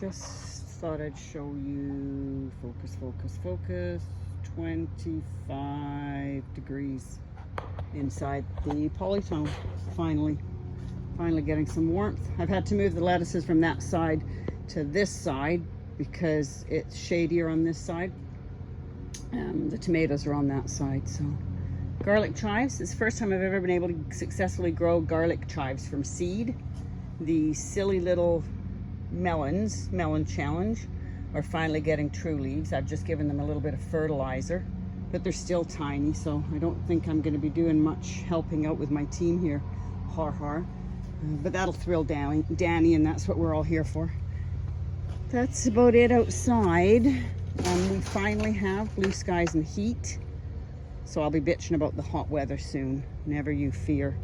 Just thought I'd show you, focus, focus, focus, 25 degrees inside the polytunnel. Finally getting some warmth. I've had to move the lettuces from that side to this side because it's shadier on this side. The tomatoes are on that side. So garlic chives, it's the first time I've ever been able to successfully grow garlic chives from seed. The silly little melon challenge are finally getting true leaves. I've just given them a little bit of fertilizer, but they're still tiny, so I don't think I'm going to be doing much helping out with my team here. But that'll thrill Danny, and that's what we're all here for. That's about it outside. We finally have blue skies and heat, so I'll be bitching about the hot weather soon. Never you fear.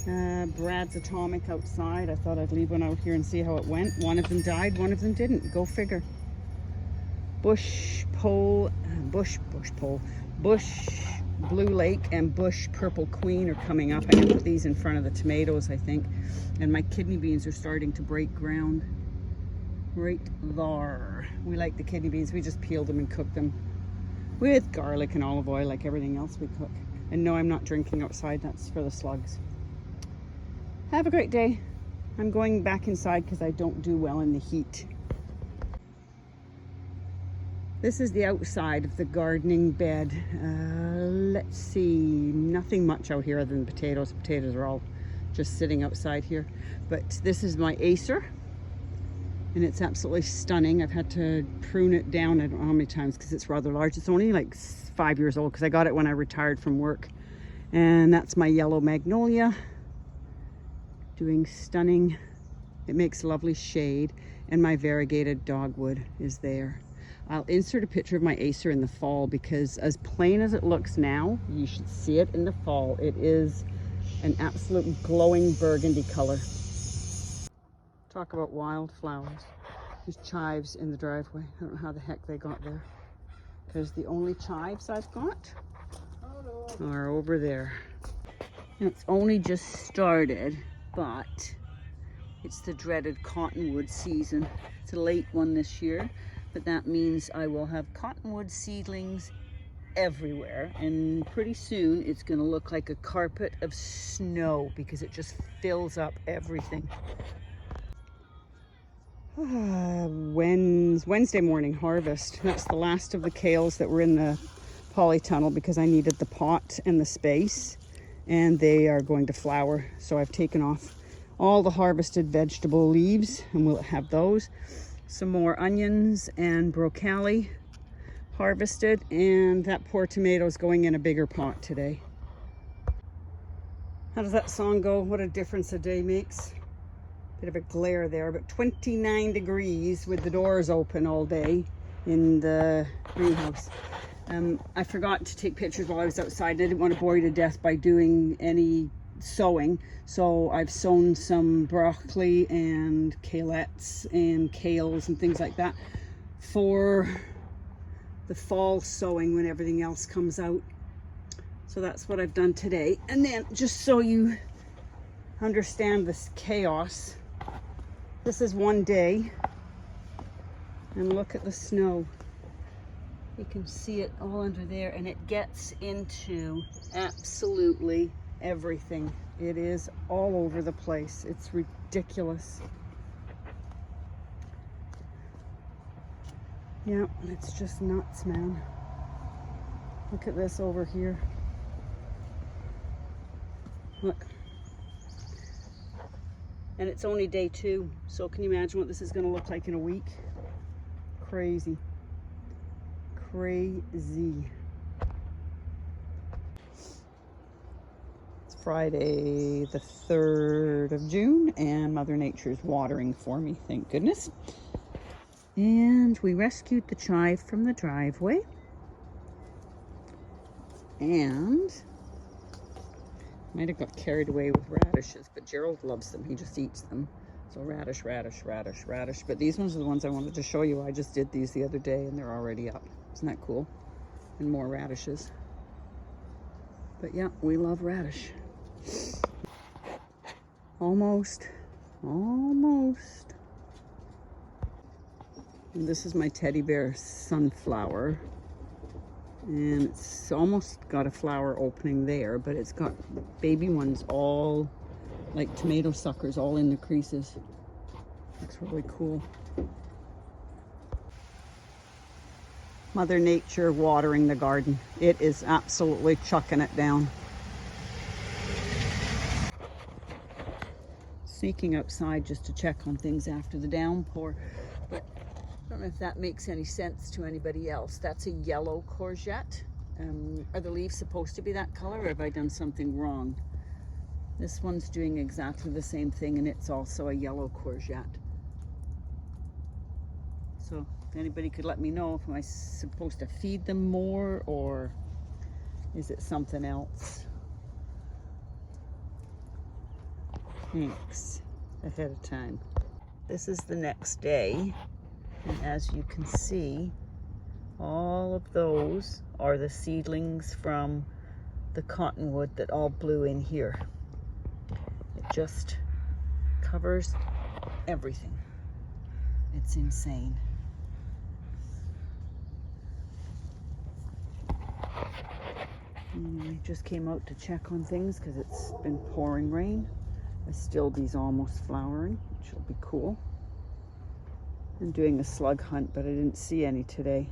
Brad's Atomic outside. I thought I'd leave one out here and see how it went. One of them died, one of them didn't. Go figure. Bush Blue Lake and Bush Purple Queen are coming up. I can put these in front of the tomatoes, I think. And my kidney beans are starting to break ground right there. We like the kidney beans. We just peel them and cook them with garlic and olive oil like everything else we cook. And no, I'm not drinking outside. That's for the slugs. Have a great day. I'm going back inside because I don't do well in the heat. This is the outside of the gardening bed. Let's see, nothing much out here other than potatoes. Potatoes are all just sitting outside here. But this is my Acer, and it's absolutely stunning. I've had to prune it down, I don't know how many times, because it's rather large. It's only like 5 years old because I got it when I retired from work. And that's my yellow magnolia. Doing stunning. It makes lovely shade, and my variegated dogwood is there. I'll insert a picture of my Acer in the fall because as plain as it looks now, you should see it in the fall. It is an absolute glowing burgundy color. Talk about wildflowers. There's chives in the driveway. I don't know how the heck they got there, because the only chives I've got are over there. And it's only just started, but it's the dreaded cottonwood season. It's a late one this year, but that means I will have cottonwood seedlings everywhere, and pretty soon it's going to look like a carpet of snow because it just fills up everything. Wednesday morning harvest. That's the last of the kales that were in the polytunnel because I needed the pot and the space, and they are going to flower. So I've taken off all the harvested vegetable leaves, and we'll have those. Some more onions and broccoli harvested, and that poor tomato is going in a bigger pot today. How does that song go? What a difference a day makes. Bit of a glare there, but 29 degrees with the doors open all day in the greenhouse. I forgot to take pictures while I was outside. I didn't want to bore you to death by doing any sowing, so I've sown some broccoli and kalettes and kales and things like that for the fall sowing when everything else comes out. So that's what I've done today. And then, just so you understand this chaos, this is one day, and look at the snow. You can see it all under there, and it gets into absolutely everything. It is all over the place. It's ridiculous. Yeah, it's just nuts, man. Look at this over here. Look. And it's only day 2, so can you imagine what this is going to look like in a week? Crazy. Crazy. It's Friday the 3rd of June, and Mother Nature's watering for me, thank goodness. And we rescued the chive from the driveway. And might have got carried away with radishes, but Gerald loves them. He just eats them. So radish, radish, radish, radish. But these ones are the ones I wanted to show you. I just did these the other day, and they're already up. Isn't that cool? And more radishes. But yeah, we love radish. Almost. And this is my teddy bear sunflower. And it's almost got a flower opening there, but it's got baby ones all like tomato suckers all in the creases. Looks really cool. Mother Nature watering the garden. It is absolutely chucking it down. Sneaking outside just to check on things after the downpour, but I don't know if that makes any sense to anybody else. That's a yellow courgette. Are the leaves supposed to be that color, or have I done something wrong? This one's doing exactly the same thing, and it's also a yellow courgette. So if anybody could let me know, if am I supposed to feed them more, or is it something else? Thanks ahead of time. This is the next day, and as you can see, all of those are the seedlings from the cottonwood that all blew in here. It just covers everything. It's insane. And I just came out to check on things because it's been pouring rain. Astilbe's almost flowering, which will be cool. I'm doing a slug hunt, but I didn't see any today.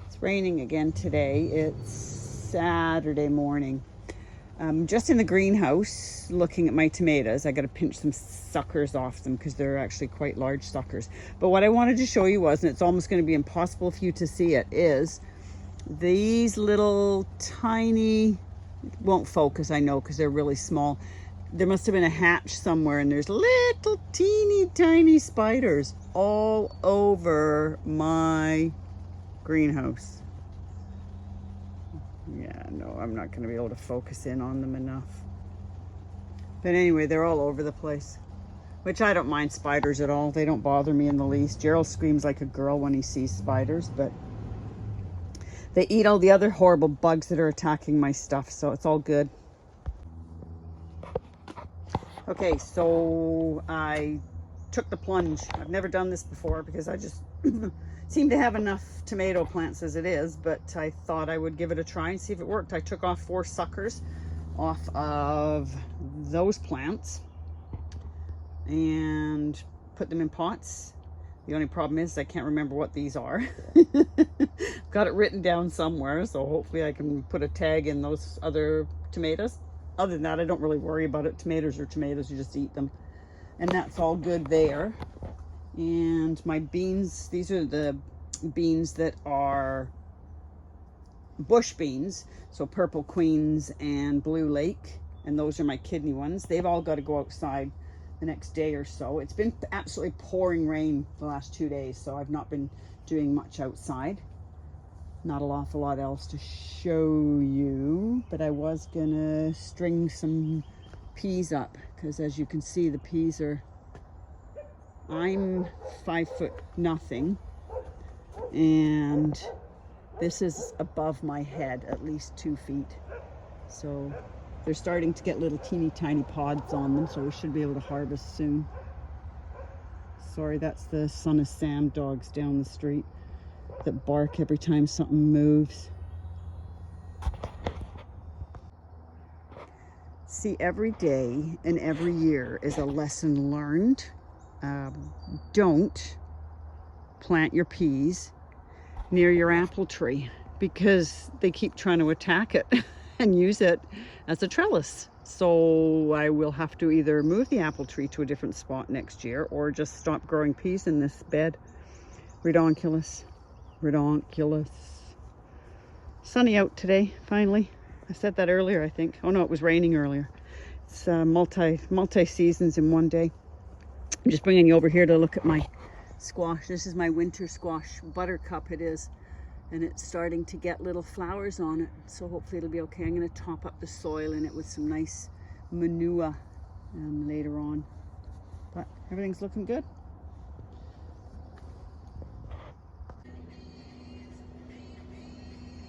It's raining again today. It's Saturday morning. I'm just in the greenhouse looking at my tomatoes. I got to pinch some suckers off them because they're actually quite large suckers. But what I wanted to show you was, and it's almost going to be impossible for you to see it, is these little tiny, won't focus I know because they're really small. There must have been a hatch somewhere, and there's little teeny tiny spiders all over my greenhouse. Yeah, no, I'm not going to be able to focus in on them enough. But anyway, they're all over the place, which I don't mind spiders at all. They don't bother me in the least. Gerald screams like a girl when he sees spiders, but they eat all the other horrible bugs that are attacking my stuff, so it's all good. Okay, so I took the plunge. I've never done this before because I just seem to have enough tomato plants as it is, but I thought I would give it a try and see if it worked. I took off 4 suckers off of those plants and put them in pots. The only problem is I can't remember what these are. Got it written down somewhere, so hopefully I can put a tag in those other tomatoes. Other than that, I don't really worry about it. Tomatoes are tomatoes, you just eat them. And that's all good there. And my beans, these are the beans that are bush beans, so Purple Queens and Blue Lake, and those are my kidney ones. They've all got to go outside the next day or so. It's been absolutely pouring rain the last 2 days, so I've not been doing much outside. Not an awful lot else to show you, but I was gonna string some peas up because as you can see, the peas are, I'm 5'0" and this is above my head at least 2 feet, so they're starting to get little teeny tiny pods on them, so we should be able to harvest soon. Sorry, that's the Son of Sam dogs down the street that bark every time something moves. See, every day and every year is a lesson learned. Don't plant your peas near your apple tree because they keep trying to attack it and use it as a trellis. So I will have to either move the apple tree to a different spot next year or just stop growing peas in this bed. Redonkulous. Redonkulous. Sunny out today, finally. I said that earlier, I think. Oh no, it was raining earlier. It's multi seasons in one day. I'm just bringing you over here to look at my squash. This is my winter squash, buttercup it is, and it's starting to get little flowers on it, so hopefully it'll be okay. I'm going to top up the soil in it with some nice manure later on, but everything's looking good.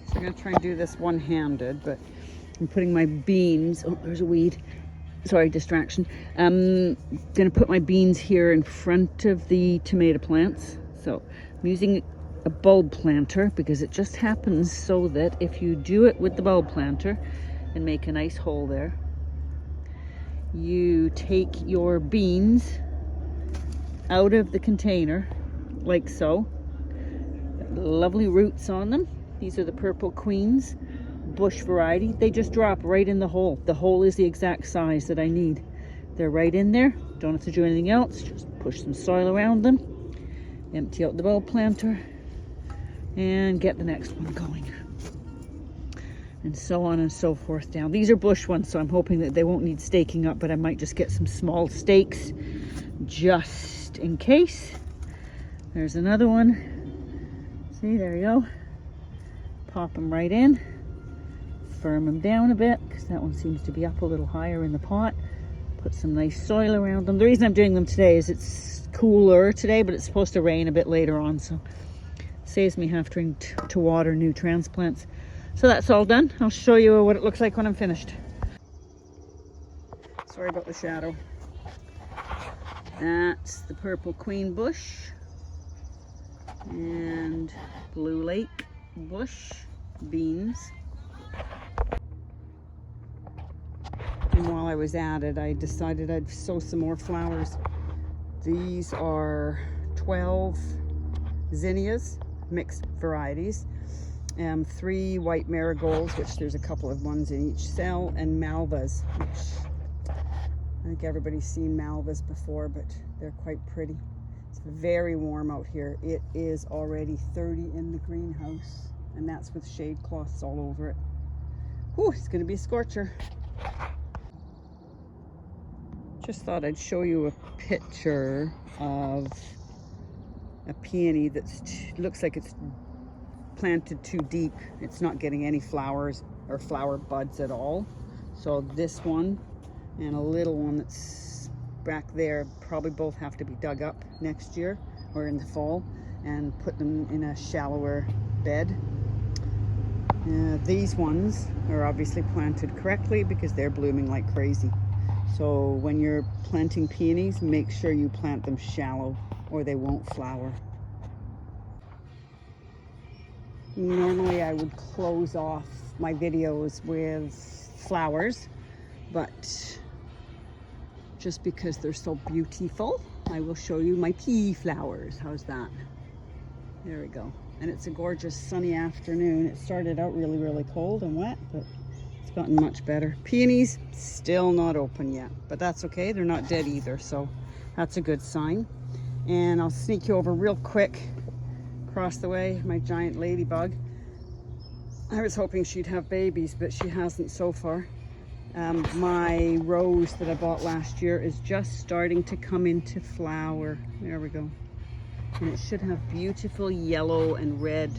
So I'm going to try and do this one-handed, but I'm putting my beans, oh there's a weed, sorry, distraction. I'm gonna put my beans here in front of the tomato plants. So I'm using a bulb planter because it just happens so that if you do it with the bulb planter and make a nice hole there, you take your beans out of the container like so. Lovely roots on them. These are the Purple Queens bush variety. They just drop right in the hole. The hole is the exact size that I need. They're right in there. Don't have to do anything else. Just push some soil around them, empty out the bulb planter, and get the next one going. And so on and so forth down. These are bush ones, so I'm hoping that they won't need staking up, but I might just get some small stakes just in case. There's another one. See, there you go. Pop them right in. Firm them down a bit because that one seems to be up a little higher in the pot. Put some nice soil around them. The reason I'm doing them today is it's cooler today, but it's supposed to rain a bit later on, so it saves me having to water new transplants. So that's all done. I'll show you what it looks like when I'm finished. Sorry about the shadow. That's the Purple Queen bush and Blue Lake bush beans. And while I was at it, I decided I'd sow some more flowers. These are 12 zinnias, mixed varieties. 3 white marigolds, which there's a couple of ones in each cell, and malvas, which I think everybody's seen malvas before, but they're quite pretty. It's very warm out here. It is already 30 in the greenhouse, and that's with shade cloths all over it. Whew, it's gonna be a scorcher. Just thought I'd show you a picture of a peony that looks like it's planted too deep. It's not getting any flowers or flower buds at all. So this one and a little one that's back there probably both have to be dug up next year or in the fall and put them in a shallower bed. These ones are obviously planted correctly because they're blooming like crazy. So when you're planting peonies, make sure you plant them shallow or they won't flower. Normally I would close off my videos with flowers, but just because they're so beautiful, I will show you my pea flowers. How's that? There we go. And it's a gorgeous sunny afternoon. It started out really, really cold and wet, but it's gotten much better. Peonies still not open yet, but that's okay. They're not dead either, so that's a good sign. And I'll sneak you over real quick. Across the way, my giant ladybug. I was hoping she'd have babies, but she hasn't so far. My rose that I bought last year is just starting to come into flower. There we go. And it should have beautiful yellow and red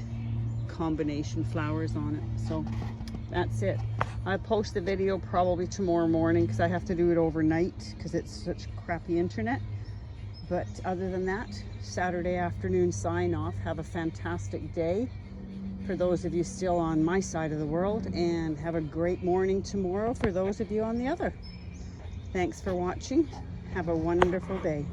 combination flowers on it. So that's it. I'll post the video probably tomorrow morning because I have to do it overnight because it's such crappy internet. But other than that, Saturday afternoon sign off. Have a fantastic day for those of you still on my side of the world, and have a great morning tomorrow for those of you on the other. Thanks for watching. Have a wonderful day.